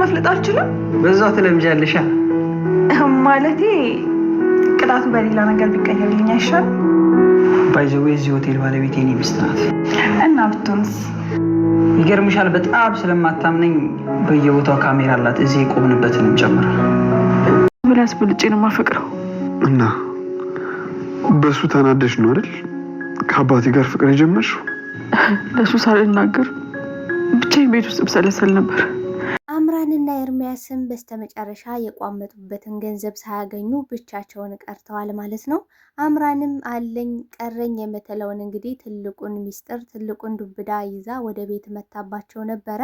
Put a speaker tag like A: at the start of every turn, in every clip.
A: ማፍለጥ አልችልም።
B: በዛው ትለምጃለሽ
A: ማለቴ ቅጣቱ በሌላ ነገር ቢቀየርልኝ አይሻል?
B: ባይዘው የዚህ ሆቴል ባለቤት የኔ ሚስት ናት።
A: እና ብትሆንስ?
B: ይገርምሻል፣ በጣም ስለማታምነኝ በየቦታው ካሜራ አላት፣ እዚህ የቆምንበትንም ጨምራ።
A: ብላስ ብልጬ ነው የማፈቅረው።
C: እና በሱ ተናደሽ ነው አይደል ከአባቴ ጋር ፍቅር የጀመርሽው?
A: ለሱ ሳልናገር ብቻዬን ቤት ውስጥ ብሰለሰል ነበር።
D: አምራንና ኤርሚያስም በስተመጨረሻ የቋመጡበትን ገንዘብ ሳያገኙ ብቻቸውን ቀርተዋል ማለት ነው። አምራንም አለኝ ቀረኝ የምትለውን እንግዲህ ትልቁን ሚስጥር ትልቁን ዱብዳ ይዛ ወደ ቤት መታባቸው ነበረ።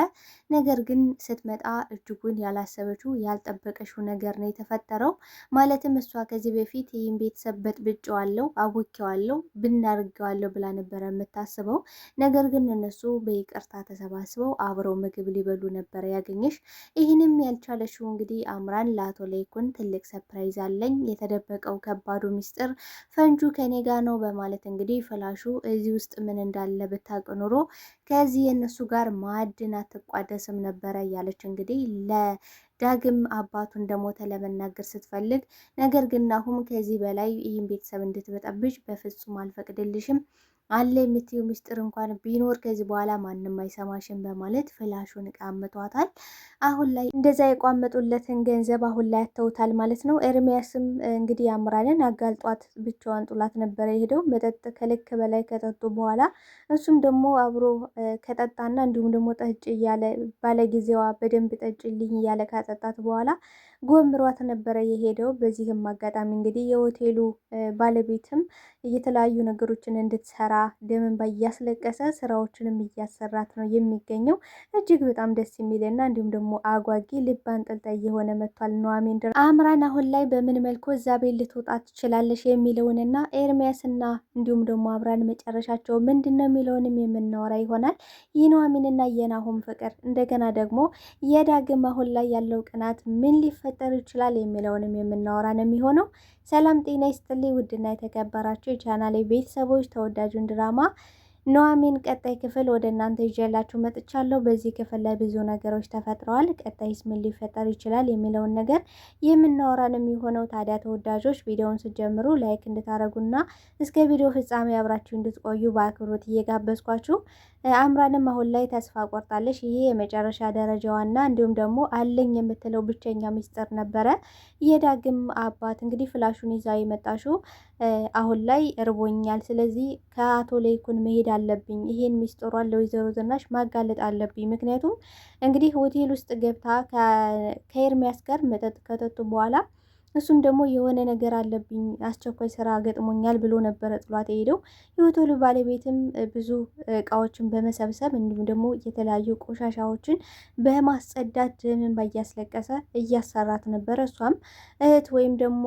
D: ነገር ግን ስትመጣ እጅጉን ያላሰበችው ያልጠበቀችው ነገር ነው የተፈጠረው። ማለትም እሷ ከዚህ በፊት ይህን ቤተሰብ በጥብጬዋለሁ፣ አውኬዋለሁ፣ ብናርገዋለሁ ብላ ነበረ የምታስበው። ነገር ግን እነሱ በይቅርታ ተሰባስበው አብረው ምግብ ሊበሉ ነበረ ያገኘሽ። ይህንም ያልቻለችው እንግዲህ አምራን ለአቶ ለይኩን ትልቅ ሰፕራይዝ አለኝ፣ የተደበቀው ከባዱ ሚስጥር ፈንጁ ከኔ ጋር ነው በማለት እንግዲህ ፍላሹ እዚህ ውስጥ ምን እንዳለ ብታውቅ ኑሮ ከዚህ የእነሱ ጋር ማዕድን አትቋደስም ነበረ እያለች እንግዲህ ለዳግም አባቱ እንደሞተ ለመናገር ስትፈልግ፣ ነገር ግን አሁን ከዚህ በላይ ይህን ቤተሰብ እንድትበጠብጭ በፍጹም አልፈቅድልሽም አለ የምትይው ሚስጥር እንኳን ቢኖር ከዚህ በኋላ ማንም አይሰማሽም በማለት ፍላሹን ቃምቷታል። አሁን ላይ እንደዛ የቋመጡለትን ገንዘብ አሁን ላይ ያተውታል ማለት ነው። ኤርሚያስም እንግዲህ አምራንን አጋልጧት ብቻዋን ጡላት ነበረ የሄደው መጠጥ ከልክ በላይ ከጠጡ በኋላ እሱም ደግሞ አብሮ ከጠጣና እንዲሁም ደግሞ ጠጭ እያለ ባለጊዜዋ በደንብ ጠጭልኝ እያለ ካጠጣት በኋላ ጎምሯት ነበረ የሄደው። በዚህም አጋጣሚ እንግዲህ የሆቴሉ ባለቤትም የተለያዩ ነገሮችን እንድትሰራ ደምን እያስለቀሰ ስራዎችንም እያሰራት ነው የሚገኘው። እጅግ በጣም ደስ የሚልና እንዲሁም ደግሞ አጓጊ ልብ አንጠልጣይ የሆነ መጥቷል ኑሐሚን ድራማ። አምራን አሁን ላይ በምን መልኩ እዛ ቤት ልትወጣ ትችላለች የሚለውንና ኤርሚያስና እንዲሁም ደግሞ አምራን መጨረሻቸው ምንድን ነው የሚለውንም የምናወራ ይሆናል። የኑሐሚንና የናሆም ፍቅር እንደገና ደግሞ የዳግም አሁን ላይ ያለው ቅናት ምን ሊፈጠር ይችላል የሚለውንም የምናወራ ነው የሚሆነው። ሰላም ጤና ይስጥልኝ ውድና የተከበራችሁ የቻናሌ ቤተሰቦች፣ ተወዳጁን ድራማ ኑሐሚን ቀጣይ ክፍል ወደ እናንተ ይዤላችሁ መጥቻለሁ። በዚህ ክፍል ላይ ብዙ ነገሮች ተፈጥረዋል። ቀጣይስ ምን ሊፈጠር ይችላል የሚለውን ነገር የምናወራን የሚሆነው። ታዲያ ተወዳጆች ቪዲዮውን ስትጀምሩ ላይክ እንድታረጉና እስከ ቪዲዮ ፍጻሜ አብራችሁ እንድትቆዩ በአክብሮት እየጋበዝኳችሁ፣ አምራንም አሁን ላይ ተስፋ ቆርጣለች። ይሄ የመጨረሻ ደረጃዋና እንዲሁም ደግሞ አለኝ የምትለው ብቸኛ ሚስጥር ነበረ። የዳግም አባት እንግዲህ ፍላሹን ይዛ የመጣሽው አሁን ላይ እርቦኛል፣ ስለዚህ ከአቶ ለይኩን መሄድ አለብኝ፣ ይሄን ሚስጥሯን ለወይዘሮ ዝናሽ ማጋለጥ አለብኝ። ምክንያቱም እንግዲህ ሆቴል ውስጥ ገብታ ከኤርሚያስ ጋር መጠጥ ከጠጡ በኋላ እሱም ደግሞ የሆነ ነገር አለብኝ አስቸኳይ ስራ ገጥሞኛል ብሎ ነበረ ጥሏት የሄደው። የሆቴሉ ባለቤትም ብዙ እቃዎችን በመሰብሰብ እንዲሁም ደግሞ የተለያዩ ቆሻሻዎችን በማስጸዳት ደምን እያስለቀሰ እያሰራት ነበረ። እሷም እህት ወይም ደግሞ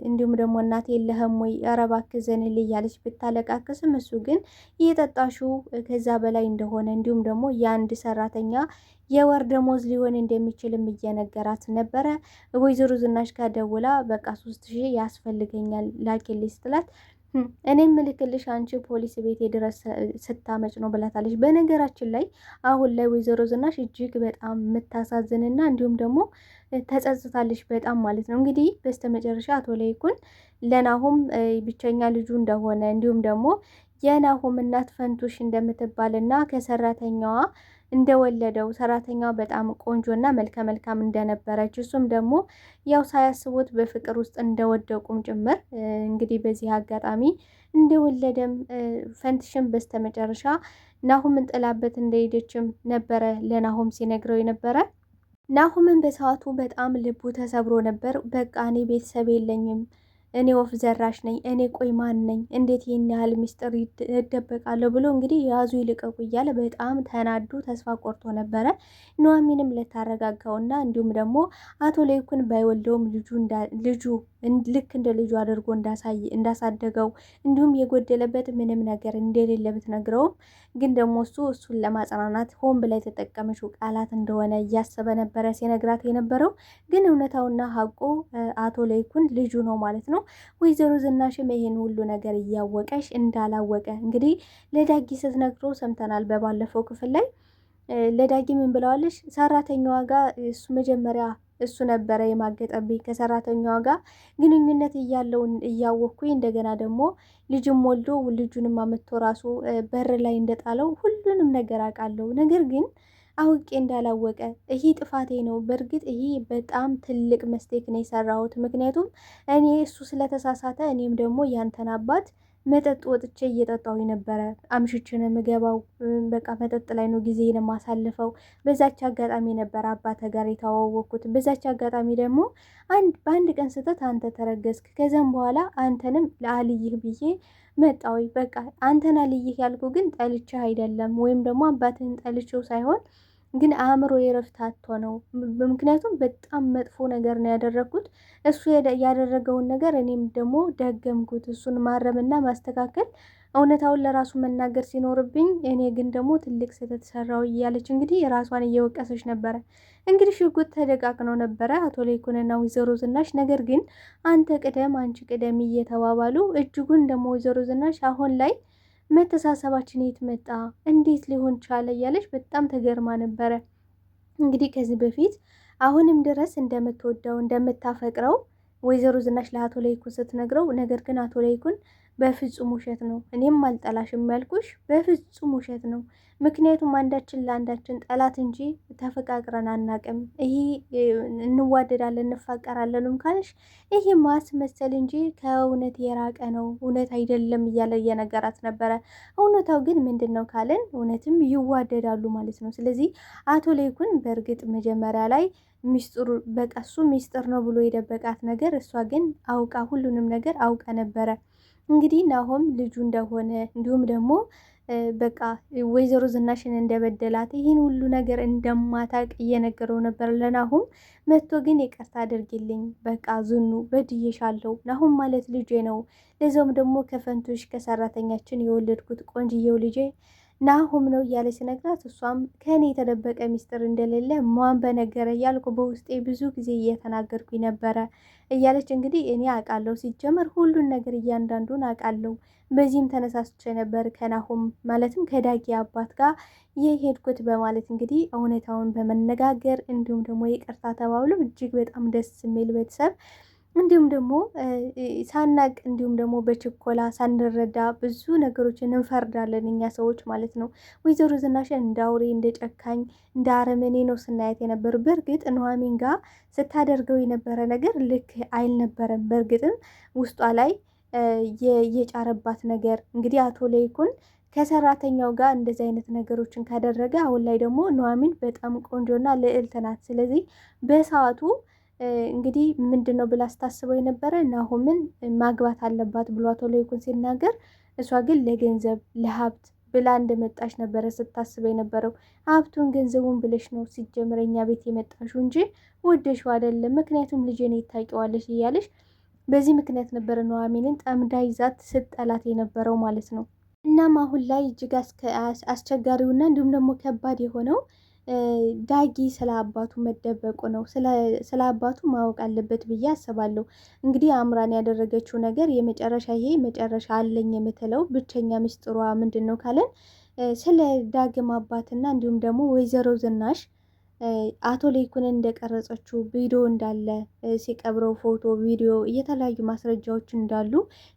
D: እንዲሁም ደግሞ እናት የለህም ወይ ኧረ እባክህ ዘንልኝ እያለች ብታለቃቅስም እሱ ግን እየጠጣሹ ከዛ በላይ እንደሆነ እንዲሁም ደግሞ የአንድ ሰራተኛ የወር ደሞዝ ሊሆን እንደሚችልም እየነገራት ነበረ። ወይዘሮ ዝናሽ ጋር ደውላ በቃ 3000 ያስፈልገኛል ላኪልኝ ስትላት እኔም ምልክልሽ አንቺ ፖሊስ ቤት ድረስ ስታመጭ ነው ብላታለች። በነገራችን ላይ አሁን ላይ ወይዘሮ ዝናሽ እጅግ በጣም የምታሳዝንና እንዲሁም ደግሞ ተጸጽታለች በጣም ማለት ነው። እንግዲህ በስተመጨረሻ አቶ ለይኩን ለናሆም ብቸኛ ልጁ እንደሆነ እንዲሁም ደግሞ የናሆም እናት ፈንቱሽ እንደምትባልና ከሰራተኛዋ እንደወለደው ሰራተኛዋ በጣም ቆንጆና መልከ መልካም እንደነበረች እሱም ደግሞ ያው ሳያስቡት በፍቅር ውስጥ እንደወደቁም ጭምር እንግዲህ በዚህ አጋጣሚ እንደወለደም ፈንትሽም በስተመጨረሻ ናሆምን ጥላበት እንደሄደችም ነበረ ለናሆም ሲነግረው የነበረ። ናሆምን በሰዓቱ በጣም ልቡ ተሰብሮ ነበር። በቃ እኔ ቤተሰብ የለኝም፣ እኔ ወፍ ዘራሽ ነኝ፣ እኔ ቆይ ማን ነኝ? እንዴት ይህን ያህል ሚስጥር ይደበቃለሁ ብሎ እንግዲህ ያዙ ይልቀቁ እያለ በጣም ተናዱ ተስፋ ቆርጦ ነበረ። ኑሐሚንም ልታረጋጋውና እንዲሁም ደግሞ አቶ ለይኩን ባይወልደውም ልጁ ልክ እንደ ልጁ አድርጎ እንዳሳደገው እንዲሁም የጎደለበት ምንም ነገር እንደሌለ ብትነግረውም ግን ደግሞ እሱን ለማጽናናት ሆን ብላ የተጠቀመችው ቃላት እንደሆነ እያሰበ ነበረ ሲነግራት የነበረው። ግን እውነታውና ሀቁ አቶ ለይኩን ልጁ ነው ማለት ነው። ወይዘሮ ዝናሽም ይሄን ሁሉ ነገር እያወቀሽ እንዳላወቀ እንግዲህ ለዳጊ ስትነግረው ሰምተናል በባለፈው ክፍል ላይ። ለዳጊ ምን ብለዋለች? ሰራተኛዋ ጋር እሱ መጀመሪያ እሱ ነበረ የማገጠብኝ ከሰራተኛዋ ጋር ግንኙነት እያለውን እያወቅኩኝ እንደገና ደግሞ ልጅም ወልዶ ልጁንም አመጥቶ ራሱ በር ላይ እንደጣለው ሁሉንም ነገር አውቃለሁ። ነገር ግን አውቄ እንዳላወቀ ይሄ ጥፋቴ ነው። በእርግጥ ይሄ በጣም ትልቅ መስቴክ ነው የሰራሁት። ምክንያቱም እኔ እሱ ስለተሳሳተ እኔም ደግሞ ያንተን አባት መጠጥ ወጥቼ እየጠጣሁ ነበረ። አምሽቼ ነው የምገባው። በቃ መጠጥ ላይ ነው ጊዜን የማሳልፈው። በዛች አጋጣሚ ነበር አባተ ጋር የተዋወቅኩት። በዛች አጋጣሚ ደግሞ በአንድ ቀን ስህተት አንተ ተረገዝክ። ከዚያም በኋላ አንተንም ለአልይህ ብዬ መጣሁ። በቃ አንተን አልይህ ያልኩ ግን ጠልቼህ አይደለም፣ ወይም ደግሞ አባትህን ጠልቼው ሳይሆን ግን አእምሮ የረፍት አጥቶ ነው። ምክንያቱም በጣም መጥፎ ነገር ነው ያደረግኩት። እሱ ያደረገውን ነገር እኔም ደግሞ ደገምኩት። እሱን ማረምና ማስተካከል እውነታውን ለራሱ መናገር ሲኖርብኝ እኔ ግን ደግሞ ትልቅ ስህተት ሰራው እያለች እንግዲህ ራሷን እየወቀሰች ነበረ። እንግዲህ ሽጉጥ ተደቃቅነው ነበረ አቶ ለይኩንና ወይዘሮ ዝናሽ። ነገር ግን አንተ ቅደም አንቺ ቅደም እየተባባሉ እጅጉን ደግሞ ወይዘሮ ዝናሽ አሁን ላይ መተሳሰባችን የት መጣ? እንዴት ሊሆን ቻለ? እያለች በጣም ተገርማ ነበረ። እንግዲህ ከዚህ በፊት አሁንም ድረስ እንደምትወደው እንደምታፈቅረው ወይዘሮ ዝናሽ ለአቶ ለይኩን ስትነግረው፣ ነገር ግን አቶ ለይኩን በፍጹም ውሸት ነው፣ እኔም አልጠላሽም ያልኩሽ በፍጹም ውሸት ነው። ምክንያቱም አንዳችን ለአንዳችን ጠላት እንጂ ተፈቃቅረን አናቅም። ይሄ እንዋደዳለን እንፋቀራለንም ካልሽ ይሄ ማስመሰል እንጂ ከእውነት የራቀ ነው፣ እውነት አይደለም እያለ እየነገራት ነበረ። እውነታው ግን ምንድን ነው ካልን እውነትም ይዋደዳሉ ማለት ነው። ስለዚህ አቶ ለይኩን በእርግጥ መጀመሪያ ላይ ሚስጥሩ በቃ እሱ ሚስጥር ነው ብሎ የደበቃት ነገር እሷ ግን አውቃ ሁሉንም ነገር አውቃ ነበረ። እንግዲህ ናሆም ልጁ እንደሆነ እንዲሁም ደግሞ በቃ ወይዘሮ ዝናሽን እንደበደላት ይህን ሁሉ ነገር እንደማታቅ እየነገረው ነበር ለናሆም። መጥቶ ግን ይቅርታ አድርጊልኝ፣ በቃ ዝኑ በድዬሻለሁ፣ ናሆም ማለት ልጄ ነው፣ ለዛውም ደግሞ ከፈንቶሽ ከሰራተኛችን የወለድኩት ቆንጅየው ልጄ ናሆም ነው እያለ ሲነግራት፣ እሷም ከእኔ የተደበቀ ሚስጥር እንደሌለ ማን በነገረ እያልኩ በውስጤ ብዙ ጊዜ እየተናገርኩኝ ነበረ እያለች እንግዲህ እኔ አውቃለሁ፣ ሲጀመር ሁሉን ነገር እያንዳንዱን አውቃለሁ። በዚህም ተነሳስቼ ነበር ከናሆም ማለትም ከዳጊ አባት ጋር የሄድኩት በማለት እንግዲህ እውነታውን በመነጋገር እንዲሁም ደግሞ ይቅርታ ተባብሎ እጅግ በጣም ደስ የሚል ቤተሰብ እንዲሁም ደግሞ ሳናቅ እንዲሁም ደግሞ በችኮላ ሳንረዳ ብዙ ነገሮችን እንፈርዳለን እኛ ሰዎች ማለት ነው። ወይዘሮ ዝናሽን እንደ አውሬ እንደ ጨካኝ እንደ አረመኔ ነው ስናያት የነበር። በእርግጥ ኑሐሚን ጋር ስታደርገው የነበረ ነገር ልክ አይልነበረም። በእርግጥም ውስጧ ላይ የጫረባት ነገር እንግዲህ አቶ ለይኩን ከሰራተኛው ጋር እንደዚህ አይነት ነገሮችን ካደረገ አሁን ላይ ደግሞ ኑሐሚን በጣም ቆንጆና ልዕልት ናት። ስለዚህ በሰዓቱ እንግዲህ ምንድን ነው ብላ ስታስበው የነበረ ናሆምን ማግባት አለባት ብሎ አቶ ለይኩን ሲናገር፣ እሷ ግን ለገንዘብ ለሀብት ብላ እንደመጣች ነበረ ስታስበው የነበረው። ሀብቱን ገንዘቡን ብለሽ ነው ሲጀምረኛ ቤት የመጣሽው እንጂ ወደሽው አይደለም፣ ምክንያቱም ልጄን ታውቂዋለሽ እያለሽ በዚህ ምክንያት ነበረ ኑሐሚንን ጠምዳ ይዛት ስጠላት የነበረው ማለት ነው። እናም አሁን ላይ እጅግ አስቸጋሪውና እንዲሁም ደግሞ ከባድ የሆነው ዳጊ ስለ አባቱ መደበቁ ነው። ስለ አባቱ ማወቅ አለበት ብዬ አስባለሁ። እንግዲህ አምራን ያደረገችው ነገር የመጨረሻ ይሄ መጨረሻ አለኝ የምትለው ብቸኛ ምስጢሯ ምንድን ነው ካለን ስለ ዳግም አባትና እንዲሁም ደግሞ ወይዘሮ ዝናሽ አቶ ለይኩንን እንደቀረጸችው ቪዲዮ እንዳለ ሲቀብረው ፎቶ፣ ቪዲዮ፣ የተለያዩ ማስረጃዎች እንዳሉ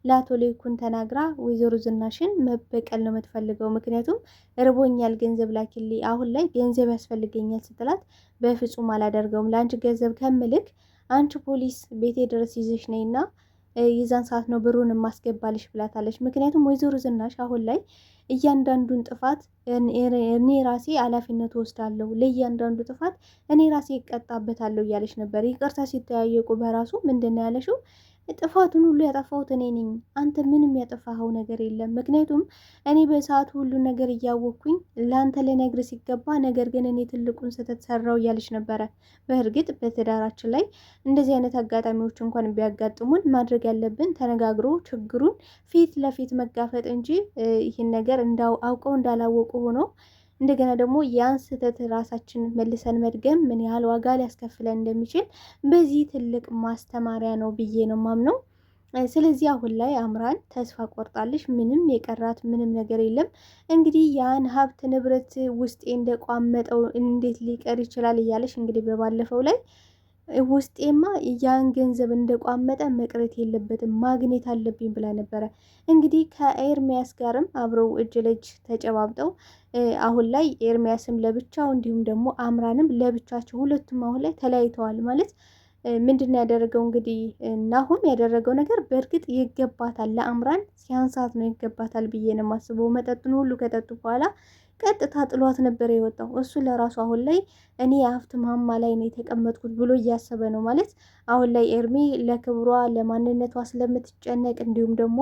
D: ለአቶ ለይኩን ተናግራ ወይዘሮ ዝናሽን መበቀል ነው የምትፈልገው። ምክንያቱም እርቦኛል፣ ገንዘብ ላኪልኝ፣ አሁን ላይ ገንዘብ ያስፈልገኛል ስትላት በፍጹም አላደርገውም፣ ለአንቺ ገንዘብ ከምልክ አንቺ ፖሊስ ቤቴ ድረስ ይዘሽ ነይና የዛን ሰዓት ነው ብሩን የማስገባልሽ ብላታለች። ምክንያቱም ወይዘሮ ዝናሽ አሁን ላይ እያንዳንዱን ጥፋት እኔ ራሴ ኃላፊነት ወስዳለሁ፣ ለእያንዳንዱ ጥፋት እኔ ራሴ ይቀጣበታለሁ እያለች ነበር። ይቅርታ ሲተያየቁ በራሱ ምንድን ነው ያለሽው? ጥፋቱን ሁሉ ያጠፋሁት እኔ ነኝ፣ አንተ ምንም ያጠፋኸው ነገር የለም። ምክንያቱም እኔ በሰዓቱ ሁሉ ነገር እያወቅኩኝ ለአንተ ልነግር ሲገባ፣ ነገር ግን እኔ ትልቁን ስህተት ሰራው እያለች ነበረ። በእርግጥ በትዳራችን ላይ እንደዚህ አይነት አጋጣሚዎች እንኳን ቢያጋጥሙን ማድረግ ያለብን ተነጋግሮ ችግሩን ፊት ለፊት መጋፈጥ እንጂ ይህን ነገር አውቀው እንዳላወቁ ሆኖ እንደገና ደግሞ ያን ስህተት ራሳችን መልሰን መድገም ምን ያህል ዋጋ ሊያስከፍለን እንደሚችል በዚህ ትልቅ ማስተማሪያ ነው ብዬ ነው ማምነው። ስለዚህ አሁን ላይ አምራን ተስፋ ቆርጣለች። ምንም የቀራት ምንም ነገር የለም። እንግዲህ ያን ሀብት ንብረት ውስጤ እንደቋመጠው እንዴት ሊቀር ይችላል እያለች እንግዲህ በባለፈው ላይ ውስጤማ ያን ገንዘብ እንደቋመጠ መቅረት የለበትም ማግኘት አለብኝ ብላ ነበረ። እንግዲህ ከኤርሚያስ ጋርም አብረው እጅ ለእጅ ተጨባብጠው አሁን ላይ ኤርሚያስም ለብቻው እንዲሁም ደግሞ አምራንም ለብቻቸው ሁለቱም አሁን ላይ ተለያይተዋል ማለት ምንድን ነው ያደረገው እንግዲህ ናሁም ያደረገው ነገር በእርግጥ ይገባታል፣ ለአምራን ሲያንሳት ነው ይገባታል ብዬ ነው የማስበው። መጠጡን ሁሉ ከጠጡ በኋላ ቀጥታ ጥሏት ነበር የወጣው። እሱ ለራሱ አሁን ላይ እኔ የሀብት ማማ ላይ ነው የተቀመጥኩት ብሎ እያሰበ ነው ማለት። አሁን ላይ ኤርሚ ለክብሯ ለማንነቷ ስለምትጨነቅ እንዲሁም ደግሞ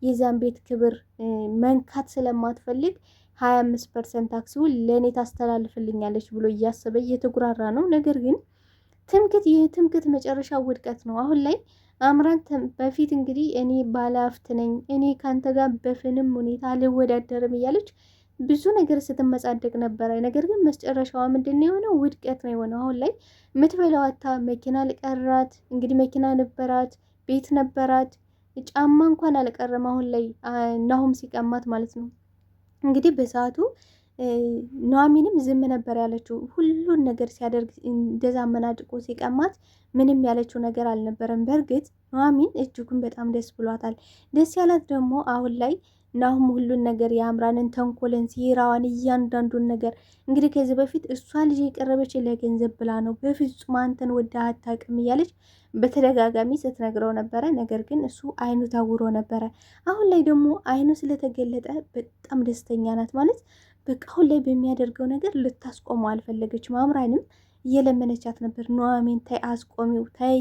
D: የዛን ቤት ክብር መንካት ስለማትፈልግ 25% ታክሲውን ለእኔ ታስተላልፍልኛለች ብሎ እያሰበ እየተጉራራ ነው። ነገር ግን የትምክት መጨረሻ ውድቀት ነው። አሁን ላይ አምራን በፊት እንግዲህ እኔ ባለሀብት ነኝ፣ እኔ ካንተ ጋር በፍንም ሁኔታ አልወዳደርም እያለች ብዙ ነገር ስትመጻደቅ ነበረ። ነገር ግን መጨረሻዋ ምንድን ነው የሆነው? ውድቀት ነው የሆነው። አሁን ላይ የምትበላው አታ መኪና አልቀራት፣ እንግዲህ መኪና ነበራት፣ ቤት ነበራት፣ ጫማ እንኳን አልቀረም። አሁን ላይ ናሁም ሲቀማት ማለት ነው እንግዲህ በሰዓቱ ኑሐሚንም ዝም ነበር ያለችው። ሁሉን ነገር ሲያደርግ እንደዛ አመናጭቆ ሲቀማት ምንም ያለችው ነገር አልነበረም። በእርግጥ ኑሐሚን እጅጉን በጣም ደስ ብሏታል። ደስ ያላት ደግሞ አሁን ላይ ናሁም ሁሉን ነገር የአምራንን ተንኮልን፣ ሴራዋን፣ እያንዳንዱን ነገር እንግዲህ ከዚህ በፊት እሷ ልጅ የቀረበች ለገንዘብ ብላ ነው፣ በፍጹም አንተን ወዳ አታውቅም እያለች በተደጋጋሚ ስትነግረው ነበረ። ነገር ግን እሱ አይኑ ታውሮ ነበረ። አሁን ላይ ደግሞ አይኑ ስለተገለጠ በጣም ደስተኛ ናት ማለት በቃ አሁን ላይ በሚያደርገው ነገር ልታስቆመው አልፈለገችም። አምራንም እየለመነቻት ነበር፣ ኑሐሚን ተይ አስቆሚው ተይ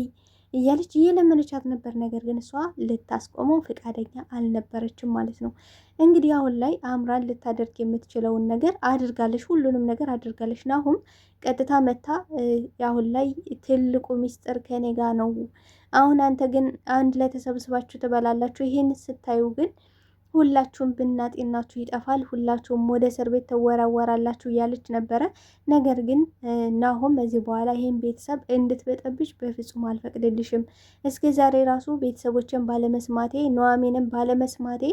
D: እያለች እየለመነቻት ነበር። ነገር ግን እሷ ልታስቆመው ፈቃደኛ አልነበረችም ማለት ነው። እንግዲህ አሁን ላይ አምራን ልታደርግ የምትችለውን ነገር አድርጋለች፣ ሁሉንም ነገር አድርጋለች። ናሁም ቀጥታ መታ አሁን ላይ ትልቁ ሚስጥር ከኔ ጋ ነው፣ አሁን አንተ ግን አንድ ላይ ተሰብስባችሁ ትበላላችሁ፣ ይሄን ስታዩ ግን ሁላችሁም ብናጤናችሁ ይጠፋል፣ ሁላችሁም ወደ እስር ቤት ተወራወራላችሁ እያለች ነበረ። ነገር ግን ናሁም እዚህ በኋላ ይህን ቤተሰብ እንድትበጠብሽ በፍጹም አልፈቅድልሽም። እስከ ዛሬ ራሱ ቤተሰቦችን ባለመስማቴ ኑሐሚንም ባለመስማቴ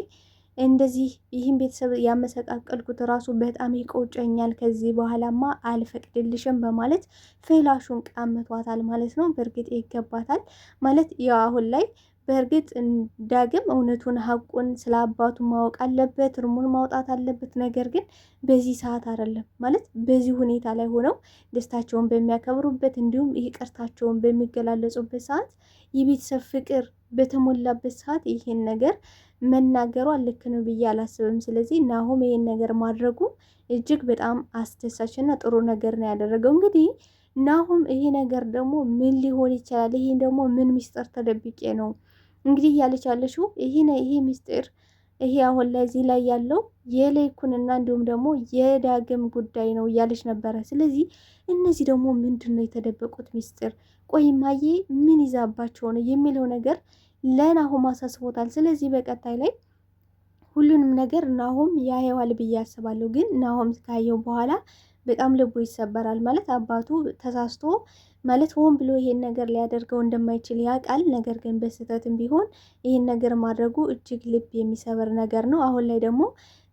D: እንደዚህ ይህን ቤተሰብ ያመሰቃቀልኩት ራሱ በጣም ይቆጨኛል። ከዚህ በኋላማ አልፈቅድልሽም በማለት ፍላሹን ቀምቷታል ማለት ነው። በእርግጥ ይገባታል ማለት ያው አሁን ላይ በእርግጥ ዳግም እውነቱን ሀቁን ስለ አባቱ ማወቅ አለበት፣ እርሙን ማውጣት አለበት። ነገር ግን በዚህ ሰዓት አይደለም ማለት በዚህ ሁኔታ ላይ ሆነው ደስታቸውን በሚያከብሩበት እንዲሁም ይቅርታቸውን በሚገላለጹበት ሰዓት የቤተሰብ ፍቅር በተሞላበት ሰዓት ይሄን ነገር መናገሯ ልክ ነው ብዬ አላስብም። ስለዚህ ናሁም ይሄን ነገር ማድረጉ እጅግ በጣም አስደሳችና ጥሩ ነገር ነው ያደረገው። እንግዲህ ናሁም ይሄ ነገር ደግሞ ምን ሊሆን ይችላል? ይሄ ደግሞ ምን ሚስጥር ተደብቄ ነው እንግዲህ እያለች ያለችው ይሄ ሚስጥር ይሄ አሁን ላይ እዚህ ላይ ያለው የሌኩንና እንዲሁም ደግሞ የዳግም ጉዳይ ነው እያለች ነበረ። ስለዚህ እነዚህ ደግሞ ምንድን ነው የተደበቁት ሚስጥር? ቆይ እማዬ ምን ይዛባቸው ነው የሚለው ነገር ለናሁም አሳስቦታል። ስለዚህ በቀጣይ ላይ ሁሉንም ነገር ናሁም ያየዋል ብዬ አስባለሁ። ግን ናሁም ካየው በኋላ በጣም ልቡ ይሰበራል ማለት አባቱ ተሳስቶ ማለት ሆን ብሎ ይሄን ነገር ሊያደርገው እንደማይችል ያውቃል። ነገር ግን በስህተትም ቢሆን ይሄን ነገር ማድረጉ እጅግ ልብ የሚሰበር ነገር ነው። አሁን ላይ ደግሞ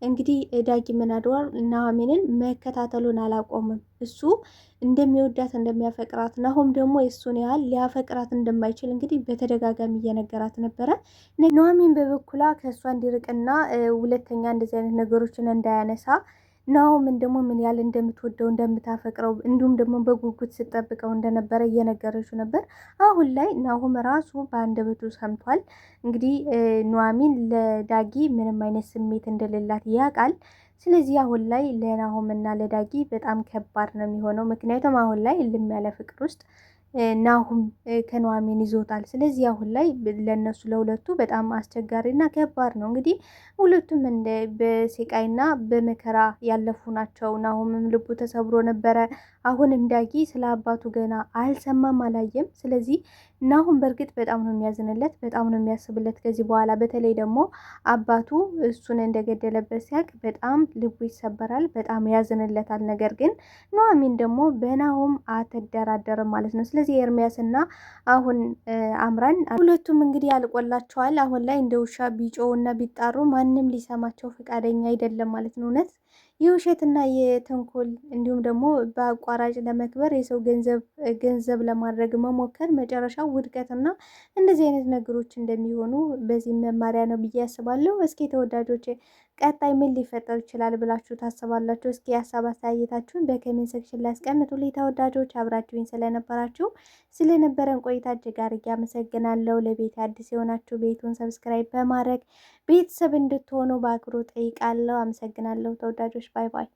D: እንግዲህ ዳጊ ምናድዋር ኑሐሚንን መከታተሉን አላቆምም። እሱ እንደሚወዳት እንደሚያፈቅራት፣ ናሁም ደግሞ የእሱን ያህል ሊያፈቅራት እንደማይችል እንግዲህ በተደጋጋሚ እየነገራት ነበረ። ኑሐሚን በበኩሏ ከእሷ እንዲርቅና ሁለተኛ እንደዚህ አይነት ነገሮችን እንዳያነሳ ናሁምን ደግሞ ምን ያህል እንደምትወደው እንደምታፈቅረው እንዲሁም ደግሞ በጉጉት ስጠብቀው እንደነበረ እየነገረችው ነበር። አሁን ላይ ናሁም ራሱ በአንደበቱ ሰምቷል። እንግዲህ ኑሐሚን ለዳጊ ምንም አይነት ስሜት እንደሌላት ያውቃል። ስለዚህ አሁን ላይ ለናሁም እና ለዳጊ በጣም ከባድ ነው የሚሆነው። ምክንያቱም አሁን ላይ እልም ያለ ፍቅር ውስጥ ናሁም ከኑሐሚን ይዞታል። ስለዚህ አሁን ላይ ለነሱ ለሁለቱ በጣም አስቸጋሪና ከባድ ነው። እንግዲህ ሁለቱም በስቃይና በመከራ ያለፉ ናቸው። ናሁምም ልቡ ተሰብሮ ነበረ። አሁንም ዳጊ ስለ አባቱ ገና አልሰማም አላየም። ስለዚህ ናሁን በእርግጥ በጣም ነው የሚያዝንለት፣ በጣም ነው የሚያስብለት ከዚህ በኋላ በተለይ ደግሞ አባቱ እሱን እንደገደለበት ሲያቅ በጣም ልቡ ይሰበራል፣ በጣም ያዝንለታል። ነገር ግን ኑሐሚን ደግሞ በናሁም አትደራደርም ማለት ነው። ስለዚህ ኤርሚያስና አሁን አምራን ሁለቱም እንግዲህ ያልቆላቸዋል። አሁን ላይ እንደ ውሻ ቢጮውና ቢጣሩ ማንም ሊሰማቸው ፈቃደኛ አይደለም ማለት ነው። እውነት የውሸትና የተንኮል እንዲሁም ደግሞ በአቋራጭ ለመክበር የሰው ገንዘብ ለማድረግ መሞከር መጨረሻው ውድቀትና እንደዚህ አይነት ነገሮች እንደሚሆኑ በዚህ መማሪያ ነው ብዬ ያስባለሁ። እስኪ ተወዳጆች ቀጣይ ምን ሊፈጠር ይችላል ብላችሁ ታስባላችሁ? እስኪ ሀሳብ አስተያየታችሁን በኮሜንት ሴክሽን ላይ አስቀምጡልኝ። ተወዳጆች አብራችሁኝ ስለነበረን ቆይታ እጅግ አድርጌ አመሰግናለሁ። ለቤት አዲስ የሆናችሁ ቤቱን ሰብስክራይብ በማድረግ ቤተሰብ እንድትሆኑ በአክብሮት ጠይቃለሁ። አመሰግናለሁ ተወዳጆች። ባይ ባይ።